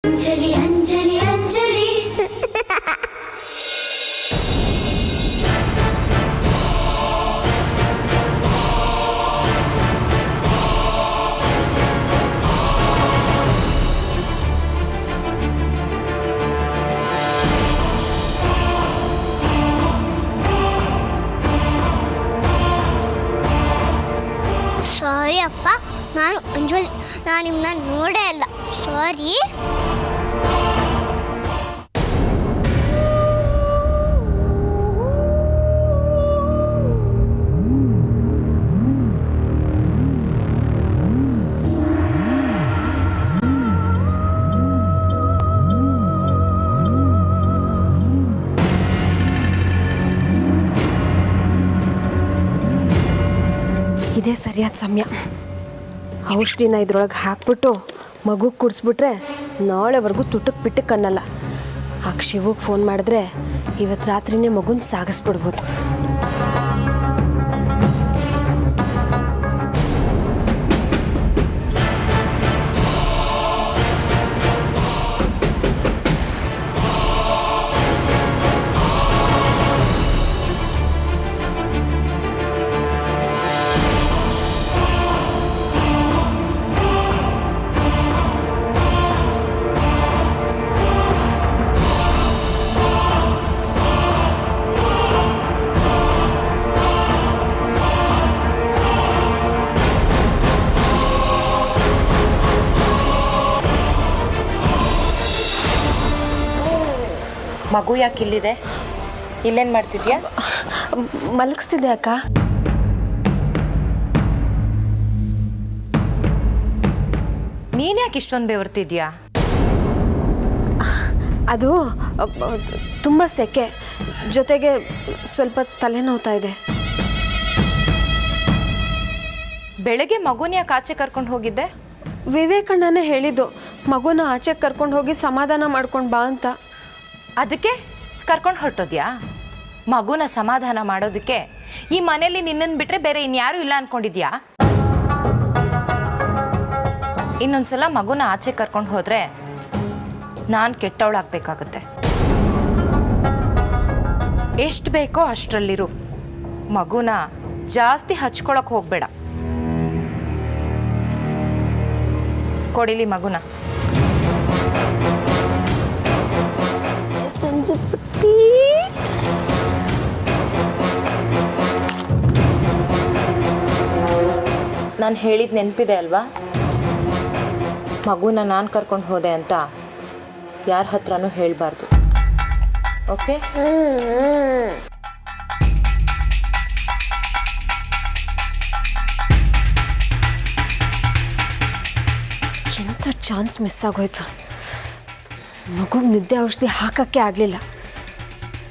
ಅಂಜಲಿ ಅಂಜಲಿ ಅಂಜಲಿ ಸಾರಿ ಅಪ್ಪ, ನಾನು ಅಂಜಲಿ, ನಾನು ನಿಮ್ಮನ್ನ ನೋಡೇ ಇಲ್ಲ. ಸಾರಿ. ಇದೇ ಸರಿಯಾದ ಸಮಯ. ಔಷಧಿನ ಇದ್ರೊಳಗೆ ಹಾಕ್ಬಿಟ್ಟು ಮಗು ಕುಡಿಸ್ಬಿಟ್ರೆ ನಾಳೆವರೆಗೂ ತುಟ್ಟಕ್ಕೆ ಪಿಟ್ಟಕ್ಕೆ ಅನ್ನಲ್ಲ. ಆ ಶಿವಗೆ ಫೋನ್ ಮಾಡಿದ್ರೆ ಇವತ್ತು ರಾತ್ರಿನೇ ಮಗುನ ಸಾಗಿಸ್ಬಿಡ್ಬೋದು. ಮಗು ಯಾಕೆ ಇಲ್ಲಿದೆ? ಇಲ್ಲೇನು ಮಾಡ್ತಿದ್ಯಾ? ಮಲಗಿಸ್ತಿದ್ದೆ ಅಕ್ಕ. ನೀನು ಯಾಕೆ ಇಷ್ಟೊಂದು ಬೆವರ್ತಿದ್ಯಾ? ಅದು ತುಂಬ ಸೆಕೆ, ಜೊತೆಗೆ ಸ್ವಲ್ಪ ತಲೆನೋವ್ತಾ ಇದೆ. ಬೆಳಗ್ಗೆ ಮಗುನ ಯಾಕೆ ಆಚೆ ಕರ್ಕೊಂಡು ಹೋಗಿದ್ದೆ? ವಿವೇಕಣ್ಣನೇ ಹೇಳಿದ್ದು ಮಗುನ ಆಚೆ ಕರ್ಕೊಂಡು ಹೋಗಿ ಸಮಾಧಾನ ಮಾಡ್ಕೊಂಡು ಬಾ ಅಂತ. ಅದಕ್ಕೆ ಕರ್ಕೊಂಡು ಹೊರಟೋದ್ಯಾ? ಮಗುನ ಸಮಾಧಾನ ಮಾಡೋದಕ್ಕೆ ಈ ಮನೇಲಿ ನಿನ್ನನ್ನು ಬಿಟ್ಟರೆ ಬೇರೆ ಇನ್ಯಾರೂ ಇಲ್ಲ ಅಂದ್ಕೊಂಡಿದ್ಯಾ? ಇನ್ನೊಂದ್ಸಲ ಮಗುನ ಆಚೆ ಕರ್ಕೊಂಡು ಹೋದರೆ ನಾನು ಕೆಟ್ಟವಳಾಗಬೇಕಾಗತ್ತೆ. ಎಷ್ಟು ಬೇಕೋ ಅಷ್ಟರಲ್ಲಿರು. ಮಗುನ ಜಾಸ್ತಿ ಹಚ್ಕೊಳಕ್ಕೆ ಹೋಗಬೇಡ. ಕೊಡಿಲಿ ಮಗುನ. ಸಂಜೆ ಪುಟ್ಟಿ, ನಾನು ಹೇಳಿದ ನೆನಪಿದೆ ಅಲ್ವಾ? ಮಗುನ ನಾನು ಕರ್ಕೊಂಡು ಹೋದೆ ಅಂತ ಯಾರ ಹತ್ರನೂ ಹೇಳಬಾರ್ದು. ಓಕೆ? ಎಂಥ ಚಾನ್ಸ್ ಮಿಸ್ ಆಗೋಯ್ತು. ಮಗುಗೆ ನಿದ್ದೆ ಔಷಧಿ ಹಾಕೋಕ್ಕೆ ಆಗಲಿಲ್ಲ.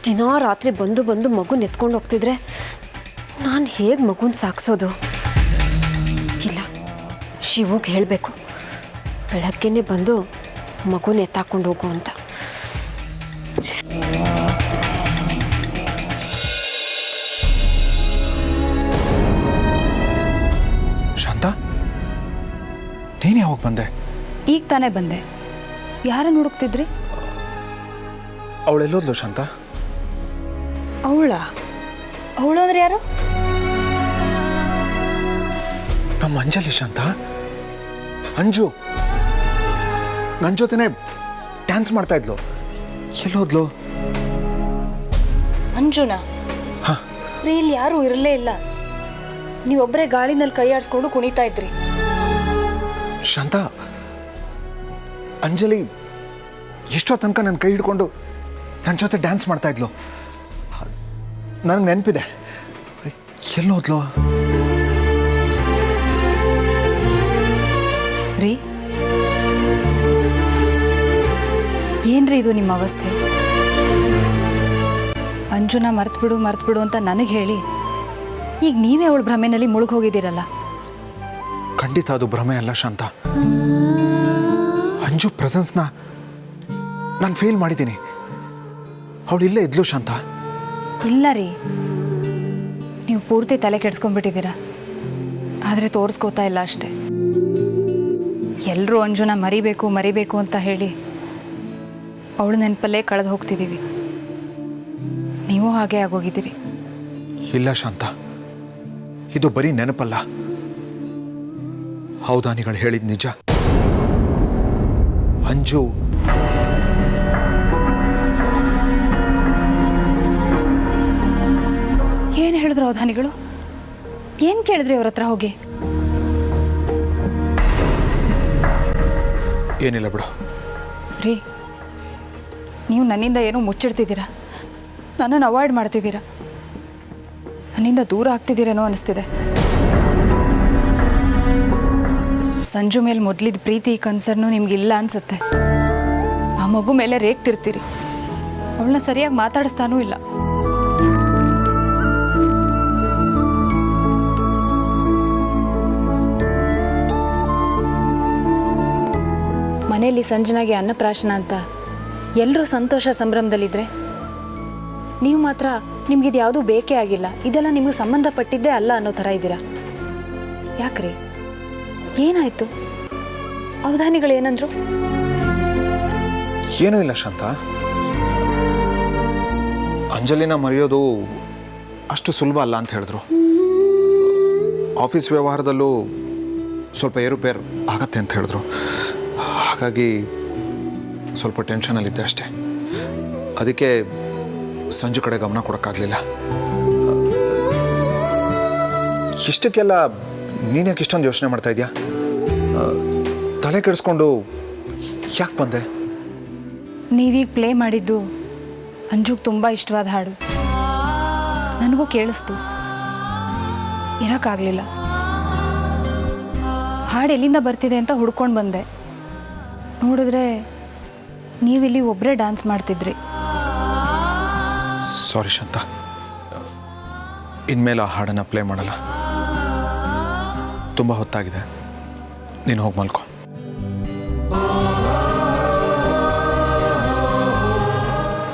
ದಿನಾ ರಾತ್ರಿ ಬಂದು ಬಂದು ಮಗುನ ಎತ್ಕೊಂಡು ಹೋಗ್ತಿದ್ರೆ ನಾನು ಹೇಗೆ ಮಗುನ ಸಾಕ್ಸೋದು? ಇಲ್ಲ, ಶಿವಗೆ ಹೇಳಬೇಕು, ಬೆಳಗ್ಗೆನೇ ಬಂದು ಮಗುನ ಎತ್ತಾಕೊಂಡು ಹೋಗು ಅಂತ. ಶಾಂತ, ನೀನು ಯಾವಾಗ ಬಂದೆ? ಈಗ ತಾನೇ ಬಂದೆ. ಯಾರನ್ನು ಹುಡುಕ್ತಿದ್ರಿ? ಅವಳೆಲ್ಲೋದ್ಲು ಶಾಂತ? ಅವಳು ಅಂದ್ರೆ ಯಾರು? ನಮ್ಮ ಅಂಜಲಿ ಶಾಂತ. ಅಂಜು ನನ್ನ ಜೊತೆನೆ ಡ್ಯಾನ್ಸ್ ಮಾಡ್ತಾ ಇದ್ಲು. ಎಲ್ಲೋದ್ಲು? ಅಂಜುನಾ? ಹಾಂ. ಇಲ್ಲಿ ಯಾರೂ ಇರಲೇ ಇಲ್ಲ. ನೀವೊಬ್ಬರೇ ಗಾಳಿನಲ್ಲಿ ಕೈ ಆಡಿಸ್ಕೊಂಡು ಕುಣಿತಾ ಇದ್ರಿ. ಶಾಂತ, ಅಂಜಲಿ ಎಷ್ಟೋ ತನಕ ನನ್ನ ಕೈ ಹಿಡ್ಕೊಂಡು ನನ್ನ ಜೊತೆ ಡ್ಯಾನ್ಸ್ ಮಾಡ್ತಾ ಇದ್ಲು. ನನಗೆ ನೆನಪಿದೆ. ಎಲ್ಲೋದ್ಲು? ರೀ, ಏನ್ರಿ ಇದು ನಿಮ್ಮ ಅವಸ್ಥೆ? ಅಂಜುನ ಮರ್ತ್ಬಿಡು ಅಂತ ನನಗೆ ಹೇಳಿ ಈಗ ನೀವೇ ಅವಳ ಭ್ರಮೆನಲ್ಲಿ ಮುಳುಗೋಗಿದ್ದೀರಲ್ಲ. ಖಂಡಿತ ಅದು ಭ್ರಮೆ ಅಲ್ಲ ಶಾಂತ. ಅಂಜು ಪ್ರೆಸೆನ್ಸ್ನ ನಾನು ಫೀಲ್ ಮಾಡಿದ್ದೀನಿ. ಅವಳು ಇಲ್ಲೇ ಇದ್ಲು ಶಾಂತ. ಇಲ್ಲ ರೀ, ನೀವು ಪೂರ್ತಿ ತಲೆ ಕೆಡ್ಸ್ಕೊಂಡ್ಬಿಟ್ಟಿದ್ದೀರಾ. ಆದರೆ ತೋರಿಸ್ಕೋತಾ ಇಲ್ಲ ಅಷ್ಟೆ. ಎಲ್ಲರೂ ಅಂಜುನ ಮರಿಬೇಕು ಅಂತ ಹೇಳಿ ಅವಳು ನೆನಪಲ್ಲೇ ಕಳೆದು ಹೋಗ್ತಿದ್ದೀವಿ. ನೀವು ಹಾಗೆ ಆಗೋಗಿದ್ದೀರಿ. ಇಲ್ಲ ಶಾಂತ, ಇದು ಬರೀ ನೆನಪಲ್ಲ, ಹೌದಾನಿಗಳು ಹೇಳಿದ ನಿಜ. ಅಂಜು ಏನು ಹೇಳಿದ್ರು ಅವಧಾನಿಗಳು? ಏನು ಕೇಳಿದ್ರಿ ಅವ್ರ ಹತ್ರ ಹೋಗಿ? ಏನಿಲ್ಲ ಬಿಡು. ರೀ, ನೀವು ನನ್ನಿಂದ ಏನೋ ಮುಚ್ಚಿಡ್ತಿದ್ದೀರಾ, ನನ್ನನ್ನು ಅವಾಯ್ಡ್ ಮಾಡ್ತಿದ್ದೀರಾ, ನನ್ನಿಂದ ದೂರ ಆಗ್ತಿದ್ದೀರೇನೋ ಅನಿಸ್ತಿದೆ. ಸಂಜು ಮೇಲೆ ಮೊದಲಿದ್ದ ಪ್ರೀತಿ ಕನ್ಸರ್ನು ನಿಮಗಿಲ್ಲ ಅನ್ಸುತ್ತೆ. ಆ ಮಗು ಮೇಲೆ ರೇಗ್ತಿರ್ತೀರಿ, ಅವಳನ್ನ ಸರಿಯಾಗಿ ಮಾತಾಡಿಸ್ತಾನೂ ಇಲ್ಲ. ಮನೆಯಲ್ಲಿ ಸಂಜನಾಗೆ ಅನ್ನಪ್ರಾಶನ ಅಂತ ಎಲ್ಲರೂ ಸಂತೋಷ ಸಂಭ್ರಮದಲ್ಲಿದ್ದರೆ ನೀವು ಮಾತ್ರ ನಿಮ್ಗಿದು ಯಾವುದೂ ಬೇಕೇ ಆಗಿಲ್ಲ, ಇದೆಲ್ಲ ನಿಮಗೆ ಸಂಬಂಧಪಟ್ಟಿದ್ದೇ ಅಲ್ಲ ಅನ್ನೋ ಥರ ಇದ್ದೀರಾ. ಯಾಕ್ರಿ, ಏನಾಯಿತು? ಅವಧಾನಿಗಳು ಏನಂದ್ರು? ಏನೂ ಇಲ್ಲ ಶಾಂತ, ಅಂಜಲಿನ ಮರೆಯೋದು ಅಷ್ಟು ಸುಲಭ ಅಲ್ಲ ಅಂತ ಹೇಳಿದ್ರು. ಆಫೀಸ್ ವ್ಯವಹಾರದಲ್ಲೂ ಸ್ವಲ್ಪ ಏರುಪೇರು ಆಗತ್ತೆ ಅಂತ ಹೇಳಿದ್ರು. ಹಾಗಾಗಿ ಸ್ವಲ್ಪ ಟೆನ್ಷನಲ್ಲಿದ್ದೆ ಅಷ್ಟೇ. ಅದಕ್ಕೆ ಸಂಜು ಕಡೆ ಗಮನ ಕೊಡೋಕ್ಕಾಗಲಿಲ್ಲ. ಇಷ್ಟಕ್ಕೆಲ್ಲ ನೀನ್ಯಾಕೆ ಇಷ್ಟೊಂದು ಯೋಚನೆ ಮಾಡ್ತಾ ಇದೆಯಾ? ತಲೆ ಕೆಡಿಸ್ಕೊಂಡು ಯಾಕೆ ಬಂದೆ? ನೀವೀಗ ಪ್ಲೇ ಮಾಡಿದ್ದು ಅಂಜುಗೆ ತುಂಬ ಇಷ್ಟವಾದ ಹಾಡು. ನನಗೂ ಕೇಳಿಸ್ತು, ಇರೋಕ್ಕಾಗಲಿಲ್ಲ. ಹಾಡು ಎಲ್ಲಿಂದ ಬರ್ತಿದೆ ಅಂತ ಹುಡ್ಕೊಂಡು ಬಂದೆ. ನೋಡಿದ್ರೆ ನೀವಿಲ್ಲಿ ಒಬ್ಬರೇ ಡ್ಯಾನ್ಸ್ ಮಾಡ್ತಿದ್ರಿ. ಸಾರಿ ಶಾಂತ, ಇನ್ಮೇಲೆ ಆ ಹಾಡನ್ನು ಪ್ಲೇ ಮಾಡಲ್ಲ. ತುಂಬ ಹೊತ್ತಾಗಿದೆ, ನೀನು ಹೋಗಿ ಮಲ್ಕೋ.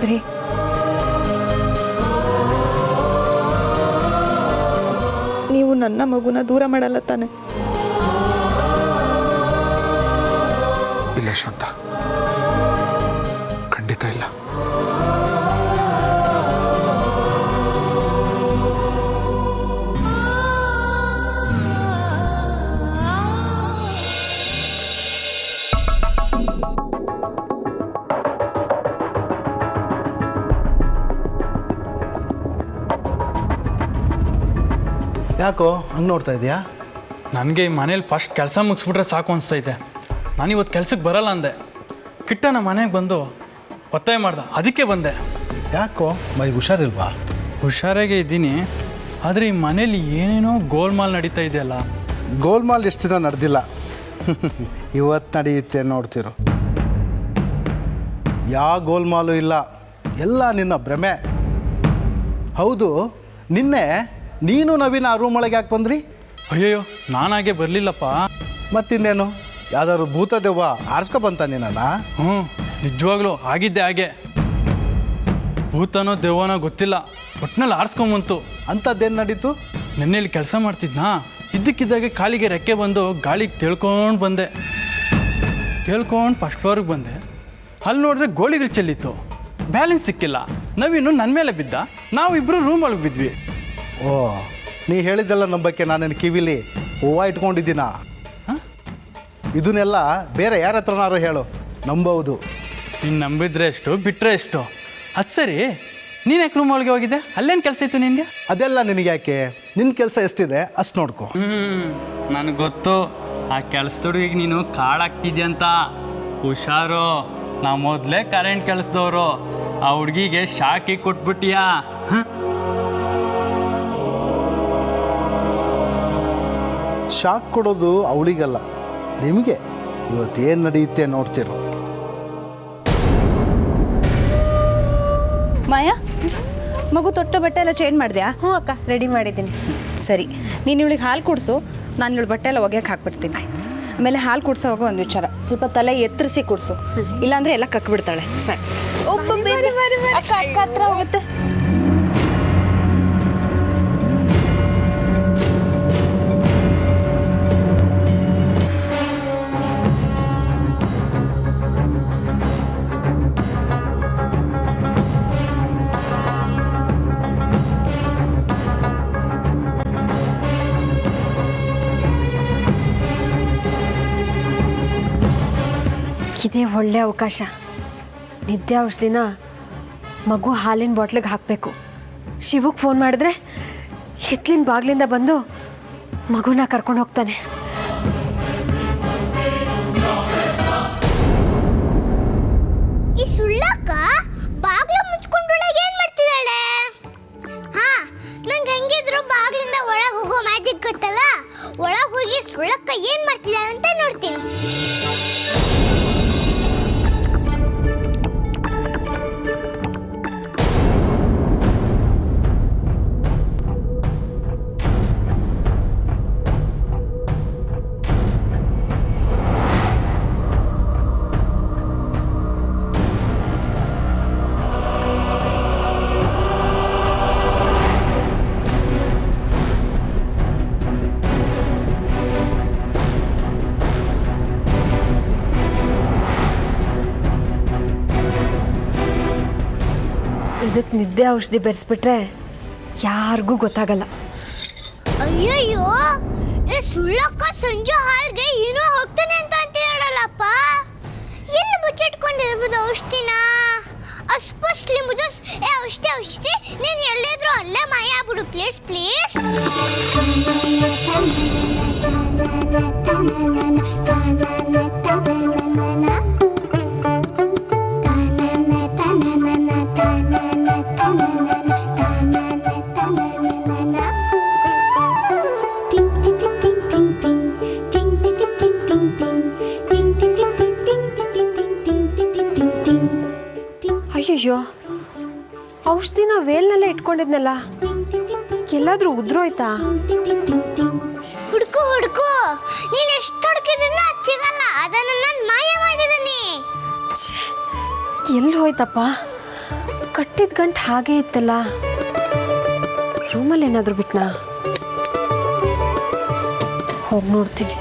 ರೀ, ನೀವು ನನ್ನ ಮಗುನ ದೂರ ಮಾಡಲ್ಲ ತಾನೆ? ಇಲ್ಲ ಶಾಂತ, ಖಂಡಿತ ಇಲ್ಲ. ಯಾಕೋ ಹಂಗೆ ನೋಡ್ತಾ ಇದೆಯಾ? ನನಗೆ ಈ ಮನೇಲಿ ಫಸ್ಟ್ ಕೆಲಸ ಮುಗಿಸ್ಬಿಟ್ರೆ ಸಾಕು ಅನಿಸ್ತೈತೆ. ನಾನಿವತ್ತು ಕೆಲ್ಸಕ್ಕೆ ಬರಲ್ಲ ಅಂದೆ. ಕಿಟ್ಟನ ಮನೆಗೆ ಬಂದು ಒತ್ತಾಯ ಮಾಡ್ದೆ, ಅದಕ್ಕೆ ಬಂದೆ. ಯಾಕೋ ಮೈಗೆ ಹುಷಾರಿಲ್ವಾ? ಹುಷಾರಾಗೆ ಇದ್ದೀನಿ, ಆದರೆ ಈ ಮನೇಲಿ ಏನೇನೋ ಗೋಲ್ಮಾಲ್ ನಡೀತಾ ಇದೆಯಲ್ಲ. ಗೋಲ್ಮಾಲ್ ಎಷ್ಟು ದಿನ ನಡೆದಿಲ್ಲ, ಇವತ್ತು ನಡೆಯುತ್ತೆ ನೋಡ್ತಿರೋ. ಯಾವ ಗೋಲ್ಮಾಲು ಇಲ್ಲ, ಎಲ್ಲ ನಿನ್ನ ಭ್ರಮೆ. ಹೌದು, ನಿನ್ನೆ ನೀನು ನವೀನ ಆ ರೂಮ್ ಒಳಗೆ ಯಾಕೆ ಬಂದ್ರಿ? ಅಯ್ಯಯ್ಯೋ, ನಾನಾಗೆ ಬರಲಿಲ್ಲಪ್ಪ. ಮತ್ತಿನ್ನೇನು, ಯಾವ್ದಾದ್ರು ಭೂತ ದೆವ್ವ ಆರಿಸ್ಕೊಬಂತ ನೀನಲ್ಲ? ಹ್ಞೂ, ನಿಜವಾಗ್ಲೂ ಆಗಿದ್ದೆ ಹಾಗೆ. ಭೂತನೋ ದೆವ್ವನೋ ಗೊತ್ತಿಲ್ಲ, ಒಟ್ಟಿನಲ್ಲಿ ಆರಿಸ್ಕೊಂಬಂತು. ಅಂಥದ್ದೇನು ನಡೀತು? ನೆನ್ನೆಯಲ್ಲಿ ಕೆಲಸ ಮಾಡ್ತಿದ್ನಾ, ಇದ್ದಕ್ಕಿದ್ದಾಗೆ ಕಾಲಿಗೆ ರೆಕ್ಕೆ ಬಂದು ಗಾಳಿಗೆ ತೇಳ್ಕೊಂಡು ಬಂದೆ. ತೇಳ್ಕೊಂಡು ಫಸ್ಟ್ ಫ್ಲೋರಿಗೆ ಬಂದೆ. ಅಲ್ಲಿ ನೋಡಿದ್ರೆ ಗೋಳಿಗಳು ಚೆಲ್ಲಿತ್ತು, ಬ್ಯಾಲೆನ್ಸ್ ಸಿಕ್ಕಿಲ್ಲ. ನವೀನು ನನ್ನ ಮೇಲೆ ಬಿದ್ದ, ನಾವಿಬ್ಬರು ರೂಮ್ ಒಳಗೆ ಬಿದ್ವಿ. ಓ, ನೀ ಹೇಳಿದ್ದೆಲ್ಲ ನಂಬಕ್ಕೆ ನಾನೇನು ಕಿವಿಲಿ ಹೂವು ಇಟ್ಕೊಂಡಿದ್ದೀನ? ಇದನ್ನೆಲ್ಲ ಬೇರೆ ಯಾರ ಹತ್ರನಾರು ಹೇಳು, ನಂಬಬಹುದು. ನೀನು ನಂಬಿದ್ರೆ ಎಷ್ಟು, ಬಿಟ್ಟರೆ ಎಷ್ಟು. ಅದು ಸರಿ, ನೀನು ಯಾಕೆ ರೂಮ್ ಒಳಗೆ ಹೋಗಿದ್ದೆ? ಅಲ್ಲೇನು ಕೆಲಸ ಇತ್ತು ನಿನಗೆ? ಅದೆಲ್ಲ ನಿನಗೆ ಯಾಕೆ? ನಿನ್ನ ಕೆಲಸ ಎಷ್ಟಿದೆ ಅಷ್ಟು ನೋಡ್ಕೊ. ನನಗೆ ಗೊತ್ತು, ಆ ಕೆಲಸದೊಳಗೆ ನೀನು ಕಾಳಾಗ್ತಿದ್ಯ ಅಂತ. ಹುಷಾರು, ನಾವು ಮೊದಲೇ ಕರೆಂಟ್ ಕೆಲಸದವರು. ಆ ಹುಡುಗಿಗೆ ಶಾಕಿ ಕೊಟ್ಬಿಟ್ಟಿಯಾ? ಶಾಕ್ ಕೊಡೋದು ಅವಳಿಗಲ್ಲ, ನಿಮಗೆ. ಇವತ್ತೇನು ನಡೆಯುತ್ತೆ ನೋಡ್ತಿರೋ. ಮಾಯಾ, ಮಗು ತೊಟ್ಟ ಬಟ್ಟೆ ಎಲ್ಲ ಚೇಂಜ್ ಮಾಡಿದ್ಯಾ? ಹ್ಞೂ ಅಕ್ಕ, ರೆಡಿ ಮಾಡಿದ್ದೀನಿ. ಸರಿ, ನೀನು ಇವಳಿಗೆ ಹಾಲು ಕುಡಿಸು, ನಾನು ಇವಳು ಬಟ್ಟೆ ಎಲ್ಲ ಒಗೆಯಕ್ಕೆ ಹಾಕ್ಬಿಡ್ತೀನಿ. ಆಯ್ತು. ಆಮೇಲೆ ಹಾಲು ಕುಡಿಸೋವಾಗ ಒಂದು ವಿಚಾರ, ಸ್ವಲ್ಪ ತಲೆ ಎತ್ತರಿಸಿ ಕುಡಿಸು, ಇಲ್ಲಾಂದರೆ ಎಲ್ಲ ಕಕ್ಬಿಡ್ತಾಳೆ. ಸರಿ, ಅಕ್ಕ ಅಕ್ಕ ಹತ್ರ ಹೋಗುತ್ತೆ. ಇದೇ ಒಳ್ಳೆ ಅವಕಾಶ. ನಿದ್ದೆ ಔಷಧಿನ ಮಗು ಹಾಲಿನ ಬಾಟ್ಲಿಗೆ ಹಾಕಬೇಕು. ಶಿವಕ್ಕೆ ಫೋನ್ ಮಾಡಿದ್ರೆ ಹಿತ್ಲಿನ ಬಾಗಿಲಿಂದ ಬಂದು ಮಗುನ ಕರ್ಕೊಂಡು ಹೋಗ್ತಾನೆ. ಈ ಸುಳ್ಳಕ್ಕ ಬಾಗ್ಲು ಮುಚ್ಕೊಂಡೊಳಗೆ ಏನ್ ಮಾಡ್ತಿದ್ದಾಳೆ? ಹಾ, ನಂಗೆ ಹೆಂಗಿದ್ರು ಬಾಗ್ಲಿಂದ ಒಳಗೆ ಹೋಗೋ ಮ್ಯಾಜಿಕ್ ಗೊತ್ತಲ್ಲ. ಒಳಗೆ ಹೋಗಿ ಸುಳ್ಳಕ್ಕ ಏನ್ ಮಾಡ್ತಿದ್ದಾಳೆ ಅಂತ ನೋಡ್ತೀನಿ. ಇದಕ್ಕೆ ನಿದ್ದೆ ಔಷಧಿ ಬೆರೆಸ್ಬಿಟ್ರೆ ಯಾರಿಗೂ ಗೊತ್ತಾಗಲ್ಲ. ಅಯ್ಯಯ್ಯೋ, ಈ ಸುಳ್ಳಕ್ಕ ಸಂಜೆ ಹಾಲ್ಗೆ ಏನೋ ಹೋಗ್ತಾನೆ ಅಂತ ಹೇಳಲ್ಲಪ್ಪ. ಎಲ್ಲಿ ಮುಚ್ಚಿಟ್ಕೊಂಡಿರ್ಬೋದು ಔಷಧಿನ? ಅಸ್ಪಷ್ಟಲಿ ಮುಜಸ್ ಏ ಔಷಧಿ ನೀನು ಎಲ್ಲಿದ್ರು ಅಲ್ಲೇ ಮಾಯ ಆಗ್ಬಿಡು ಪ್ಲೀಸ್ ಪ್ಲೀಸ್. ಅಯ್ಯಯ್ಯೋ, ಔಷಧಿನ ವೇಲ್ನಲ್ಲೇ ಇಟ್ಕೊಂಡಿದ್ನಲ್ಲ, ಎಲ್ಲಾದ್ರೂ ಉದ್ರೋಯ್ತಾ? ಹುಡುಕು ಹುಡುಕು, ನೀನು ಎಷ್ಟು ಹುಡುಕಿದ್ರು ಅದು ಸಿಗಲ್ಲ. ಅದನ್ನು ನಾನು ಮಾಯ ಮಾಡಿದ್ದೀನಿ. ಎಲ್ಲಿ ಹೋಯ್ತಪ್ಪ? ಕಟ್ಟಿದ ಗಂಟು ಹಾಗೇ ಇತ್ತಲ್ಲ. ರೂಮಲ್ಲಿ ಏನಾದರೂ ಬಿಟ್ನಾ? ಹೋಗಿ ನೋಡ್ತೀನಿ.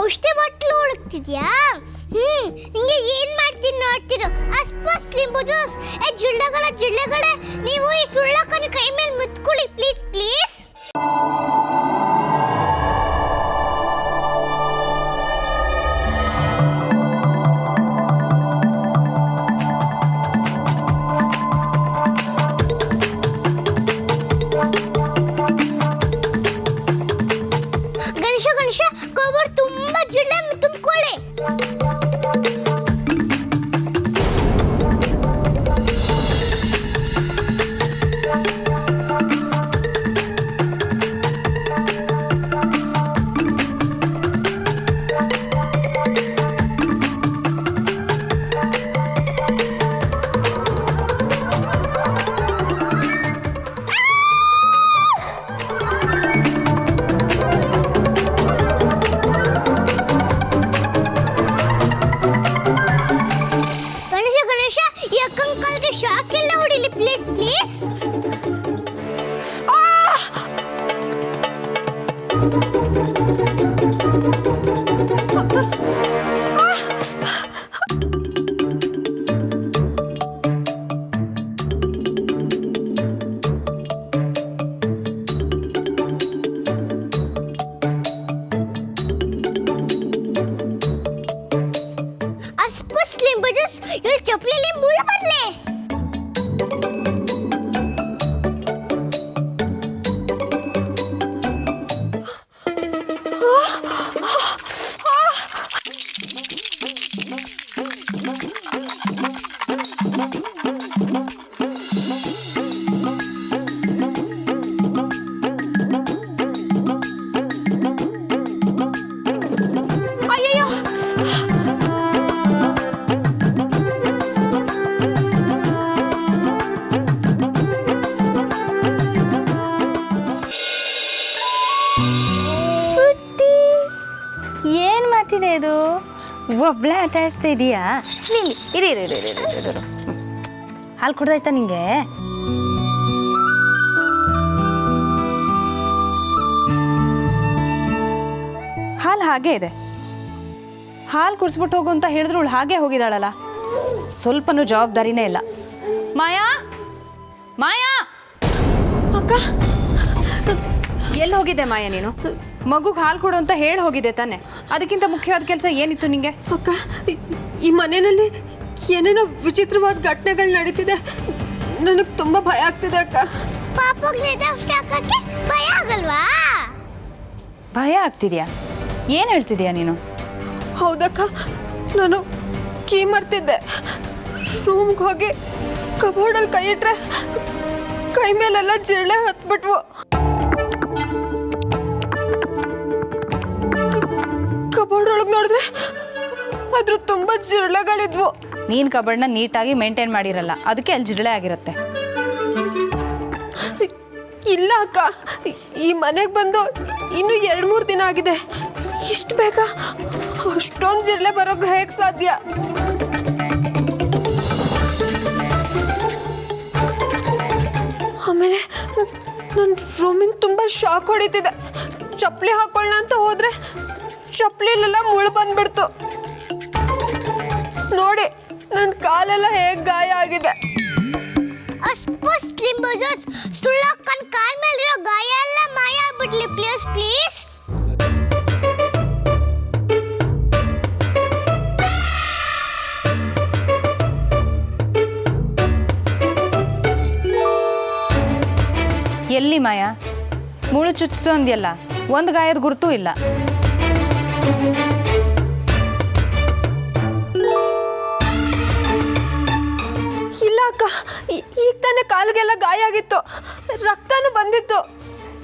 ಔಷಧಿ ಬಾಟ್ಲು ಹುಡುಕ್ತಿದ್ಯಾ? ನಿಂಗೆ ಏನ್ ಮಾಡ್ತೀನಿ ನೋಡ್ತಿರೋ. ಅಸ್ಪಸ್ ಲಿಂಬು ಜ್ಯೂಸ್. ಏ ಜಿಳ್ಳೆಗಳೇ, ನೀವು ಈ ಸುಳ್ಳಕ್ಕನ ಕೈ ಮೇಲೆ ಮುತ್ಕೊಳ್ಳಿ ಪ್ಲೀಸ್ ಪ್ಲೀಸ್. ಗಣೇಶ ಕವರ್ ತುಂಬಾ ಜಿಳ್ಳೆ ತುಂಬಿಕೊಳ್ಳಿ. ಚಪ್ಪಲಿಲಿ ಮುಳ್ಳು ಬರ್ಲೆ. ಇದು ಒಬ್ಳೆ ಆಟ ಆಡ್ತಾ ಇದೀಯಾ? ಇರಿ ಇರಿ ಇರಿ ಇರಿ ಇರಿ ಹಾಲು ಕುಡ್ದಾಯ್ತಾ ನಿಂಗೆ? ಹಾಲು ಹಾಗೇ ಇದೆ. ಹಾಲು ಕುಡಿಸ್ಬಿಟ್ಟು ಹೋಗು ಅಂತ ಹೇಳಿದ್ರು ಅವಳು ಹಾಗೆ ಹೋಗಿದ್ದಾಳಲ್ಲ. ಸ್ವಲ್ಪನೂ ಜವಾಬ್ದಾರಿನೇ ಇಲ್ಲ. ಮಾಯಾ ಮಾಯಾ ಅಕ್ಕ, ಎಲ್ಲಿ ಹೋಗಿದ್ದೆ ಮಾಯಾ ನೀನು? ಮಗುಗೆ ಹಾಲು ಕೊಡು ಅಂತ ಹೇಳಿ ಹೋಗಿದ್ದೆ ತಾನೆ. ಅದಕ್ಕಿಂತ ಮುಖ್ಯವಾದ ಕೆಲಸ ಏನಿತ್ತು ನಿಂಗೆ? ಅಕ್ಕ, ಈ ಮನೆಯಲ್ಲಿ ಏನೇನೋ ವಿಚಿತ್ರವಾದ ಘಟನೆಗಳು ನಡೀತಿದೆ. ನನಗೆ ತುಂಬ ಭಯ ಆಗ್ತಿದೆ ಅಕ್ಕ. ಪಾಪಗ್ ನಿದ್ದೆ ಹಾಕಕ್ಕೆ ಭಯ ಆಗಲ್ವಾ? ಭಯ ಆಗ್ತಿದ್ಯಾ? ಏನು ಹೇಳ್ತಿದ್ಯಾ ನೀನು? ಹೌದಕ್ಕ, ನಾನು ಕೀ ಮರ್ತಿದ್ದೆ. ರೂಮ್ಗೆ ಹೋಗಿ ಕಬೋರ್ಡಲ್ಲಿ ಕೈ ಇಟ್ರೆ ಕೈ ಮೇಲೆಲ್ಲ ಜಿರಳೆ ಹತ್ಬಿಟ್ವು. ಕಬೋರ್ಡ್ ಒಳಗೆ ನೋಡಿದ್ರೆ ಅದ್ರ ತುಂಬ ಜಿರಳೆಗಳಿದ್ವು. ನೀನು ಕಬರ್ಡ್ನ ನೀಟಾಗಿ ಮೇಂಟೈನ್ ಮಾಡಿರಲ್ಲ, ಅದಕ್ಕೆ ಅಲ್ಲಿ ಜಿರಳೆ ಆಗಿರುತ್ತೆ. ಇಲ್ಲ ಅಕ್ಕ, ಈ ಮನೆಗೆ ಬಂದು ಇನ್ನು 2-3 ದಿನ ಆಗಿದೆ. ಇಷ್ಟು ಬೇಗ ಅಷ್ಟೊಂದು ಜಿರಳೆ ಬರೋಕೆ ಹೇಗೆ ಸಾಧ್ಯ? ಆಮೇಲೆ ನನ್ನ ರೂಮಿನ ತುಂಬ ಶಾಕ್ ಹೊಡಿತಿದೆ. ಚಪ್ಪಲಿ ಹಾಕೊಳ್ಳೋಣ ಅಂತ ಹೋದ್ರೆ ಚಪ್ಪಲಿಲೆಲ್ಲ ಮುಳು ಬಂದ್ಬಿಡ್ತು. ನೋಡಿ ನನ್ನ ಕಾಲೆಲ್ಲ ಹೇಗೆ ಗಾಯ ಆಗಿದೆ. ಸುಳ್ಳಕ್ಕನ್ ಕಾಲ್ ಮೇಲಿರೋ ಗಾಯ ಎಲ್ಲ ಮಾಯ ಆಗ್ಬಿಡ್ಲಿ ಪ್ಲೀಸ್ ಪ್ಲೀಸ್. ಎಲ್ಲಿ ಮಾಯಾ? ಮುಳು ಚುಚ್ಚಿತು ಅಂದ್ಯಲ್ಲ, ಒಂದು ಗಾಯದ ಗುರುತೂ ಇಲ್ಲ. ಇಲ್ಲ ಅಕ್ಕ, ಈಗ ತಾನೇ ಕಾಲಿಗೆಲ್ಲ ಗಾಯ ಆಗಿತ್ತು, ರಕ್ತನೂ ಬಂದಿತ್ತು.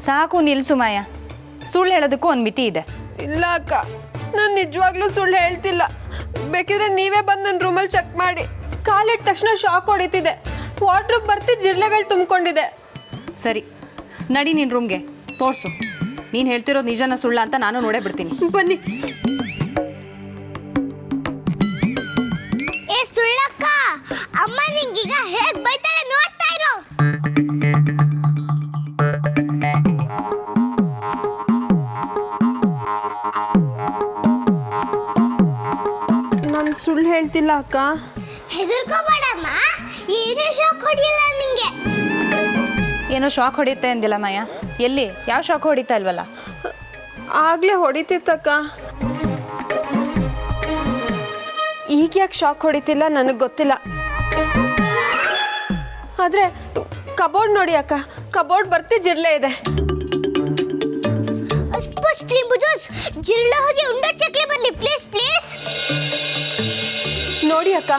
ಸಾಕು ನಿಲ್ಸು ಮಾಯಾ, ಸುಳ್ಳು ಹೇಳೋದಕ್ಕೂ ಒಂದು ಮಿತಿ ಇದೆ. ಇಲ್ಲ ಅಕ್ಕ, ನಾನು ನಿಜವಾಗ್ಲೂ ಸುಳ್ಳು ಹೇಳ್ತಿಲ್ಲ. ಬೇಕಿದ್ರೆ ನೀವೇ ಬಂದು ನನ್ನ ರೂಮಲ್ಲಿ ಚೆಕ್ ಮಾಡಿ. ಕಾಲಿಟ್ಟ ತಕ್ಷಣ ಶಾಕ್ ಹೊಡಿತಿದೆ. ವಾಟ್ರಿಗೆ ಬರ್ತಿ ಜಿರಳೆಗಳು ತುಂಬಿಕೊಂಡಿದೆ. ಸರಿ, ನಡಿ ನಿನ್ನ ರೂಮ್ಗೆ, ತೋರಿಸು. ನೀನು ಹೇಳ್ತಿರೋದು ನಿಜನ ಸುಳ್ಳ ಅಂತ ನಾನು ನೋಡೇ ಬಿಡ್ತೀನಿ. ಬನ್ನಿ. ಏ ಸುಳ್ಳಕ್ಕ, ಅಮ್ಮ ನಿಂಗೀಗ ಹೇಗ್ ಬೈತಾಳೆ ನೋಡ್ತಾ ಇರು. ನಾನು ಸುಳ್ಳು ಹೇಳ್ತಿಲ್ಲ ಅಕ್ಕ. ಹೆದರ್ಕೋಬೇಡಮ್ಮ, ಏನೂ ಶಾಕ್ ಹೊಡಿಯಲ್ಲ ನಿಂಗೆ. ಏನೋ ಶಾಕ್ ಹೊಡಿಯುತ್ತೆ ಅಂದಿಲ್ಲ ಮಾಯಾ? ಎಲ್ಲಿ? ಯಾವ ಶಾಕ್ ಹೊಡಿತಾ ಇಲ್ವಲ್ಲ? ಆಗ್ಲೇ ಹೊಡಿತಿತ್ತಕ್ಕ. ಈಗ ಯಾಕೆ ಶಾಕ್ ಹೊಡಿತಿಲ್ಲ ನನಗೆ ಗೊತ್ತಿಲ್ಲ. ಆದರೆ ಕಬೋರ್ಡ್ ನೋಡಿ ಅಕ್ಕ, ಕಬೋರ್ಡ್ ಬರ್ತಿ ಜಿರಳೆ ಇದೆ. ಜಿರಳೆ ಹೋಗಿ ಉಂಡೆ ಚಕ್ಲಿ ಬನ್ನಿ ಪ್ಲೀಸ್ ಪ್ಲೀಸ್. ನೋಡಿ ಅಕ್ಕ.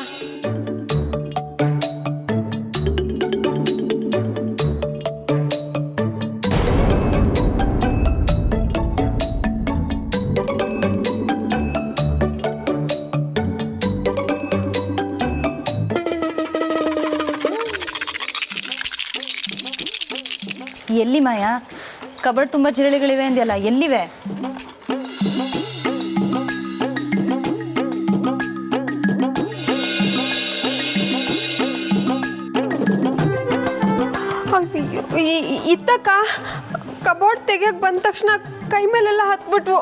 ಎಲ್ಲಿ ಮಾಯಾ? ಕಬರ್ಡ್ ತುಂಬ ಜಿರಳೆಗಳಿವೆ ಅಂದ್ಯಲ್ಲ, ಎಲ್ಲಿವೆ? ಇತ್ತಕ್ಕ, ಕಬೋರ್ಡ್ ತೆಗಿಯಕ್ಕೆ ಬಂದ ತಕ್ಷಣ ಕೈ ಮೇಲೆಲ್ಲ ಹತ್ಬಿಟ್ವು.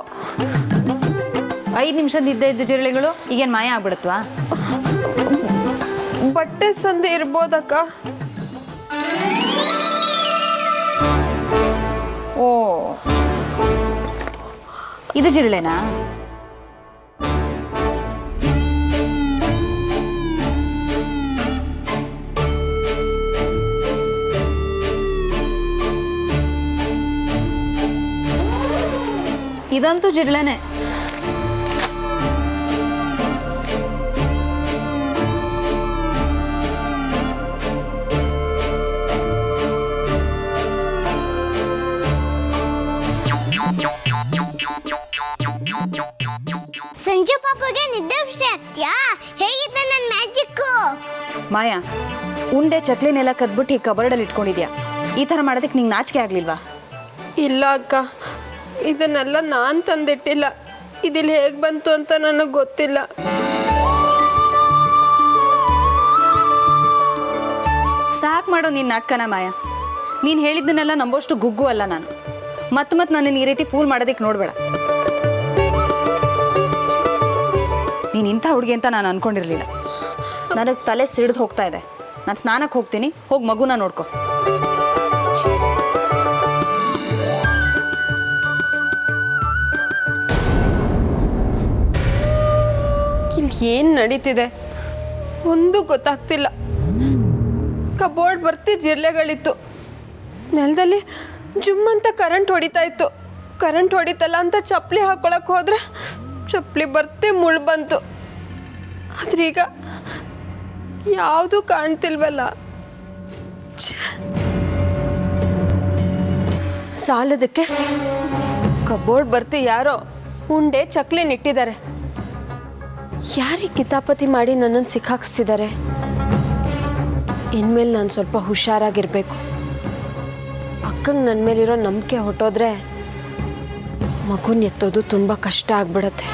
5 ನಿಮಿಷದ ಇದ್ದ ಜಿರಳೆಗಳು ಈಗೇನು ಮಾಯ ಆಗ್ಬಿಡುತ್ತವಾ? ಬಟ್ಟೆ ಸಂದೆ ಇರ್ಬೋದಕ್ಕ. ಓ, ಇದು ಜಿರಳೆನಾ? ಇದಂತೂ ಜಿರಳೆನೆ. ಸಂಜು ಪಾಪಗೆ ನಿದ್ದೆ ವಿಷಯ ಆಗ್ತೀಯಾ? ಹೇಗಿದ್ದ ನನ್ನ ಮ್ಯಾಜಿಕ್ಕು? ಮಾಯಾ, ಉಂಡೆ ಚಕ್ಲಿನೆಲ್ಲ ಕದ್ಬಿಟ್ಟು ಈ ಕಬರ್ಡಲ್ಲಿ ಇಟ್ಕೊಂಡಿದ್ಯಾ. ಈ ಥರ ಮಾಡೋದಕ್ಕೆ ನಿಂಗೆ ನಾಚಿಕೆ ಆಗಲಿಲ್ವಾ? ಇಲ್ಲ ಅಕ್ಕ, ಇದನ್ನೆಲ್ಲ ನಾನು ತಂದಿಟ್ಟಿಲ್ಲ. ಇದಿಲ್ಲಿ ಹೇಗೆ ಬಂತು ಅಂತ ನನಗೆ ಗೊತ್ತಿಲ್ಲ. ಸಾಕು ಮಾಡೋ ನಿನ್ನ ನಾಟಕನ ಮಾಯಾ. ನೀನು ಹೇಳಿದ್ದನ್ನೆಲ್ಲ ನಂಬೋಷ್ಟು ಗುಗ್ಗು ಅಲ್ಲ ನಾನು. ಮತ್ತೆ ನನ್ನನ್ನು ಈ ರೀತಿ ಫೂಲ್ ಮಾಡೋದಕ್ಕೆ ನೋಡಬೇಡ. ಇಂಥ ಹುಡುಗಿ ಅಂತ ನಾನು ಅಂದ್ಕೊಂಡಿರಲಿಲ್ಲ. ನನಗೆ ತಲೆ ಸಿಡಿದು ಹೋಗ್ತಾ ಇದೆ. ನಾನು ಸ್ನಾನಕ್ಕೆ ಹೋಗ್ತೀನಿ, ಹೋಗಿ ಮಗುನ ನೋಡ್ಕೊ. ಇಲ್ಲಿ ಏನು ನಡೀತಿದೆ ಒಂದು ಗೊತ್ತಾಗ್ತಿಲ್ಲ. ಕಬೋರ್ಡ್ ಬರ್ತಿ ಜಿರ್ಲೆಗಳಿತ್ತು, ನೆಲದಲ್ಲಿ ಜುಮ್ ಅಂತ ಕರೆಂಟ್ ಹೊಡಿತಾ ಇತ್ತು. ಕರೆಂಟ್ ಹೊಡಿತಲ್ಲ ಅಂತ ಚಪ್ಪಲಿ ಹಾಕೊಳಕ್ಕೆ ಹೋದ್ರೆ ಚಪ್ಪಲಿ ಬರ್ತಿ ಮುಳ್ಳು ಬಂತು. ಆದ್ರೀಗ ಯಾವುದೂ ಕಾಣ್ತಿಲ್ವಲ್ಲ. ಸಾಲದಕ್ಕೆ ಕಬೋರ್ಡ್ ಬರ್ತಿ ಯಾರೋ ಉಂಡೆ ಚಕ್ಲಿ ನಿಟ್ಟಿದ್ದಾರೆ. ಯಾರಿಗೆ ಕಿತಾಪತಿ ಮಾಡಿ ನನ್ನನ್ನು ಸಿಕ್ಕಾಕ್ಸ್ತಿದ್ದಾರೆ? ಇನ್ಮೇಲೆ ನಾನು ಸ್ವಲ್ಪ ಹುಷಾರಾಗಿರ್ಬೇಕು. ಅಕ್ಕಂಗೆ ನನ್ನ ಮೇಲಿರೋ ನಂಬಿಕೆ ಹೊಟ್ಟೋದ್ರೆ ಮಗುನ ಎತ್ತೋದು ತುಂಬ ಕಷ್ಟ ಆಗ್ಬಿಡತ್ತೆ.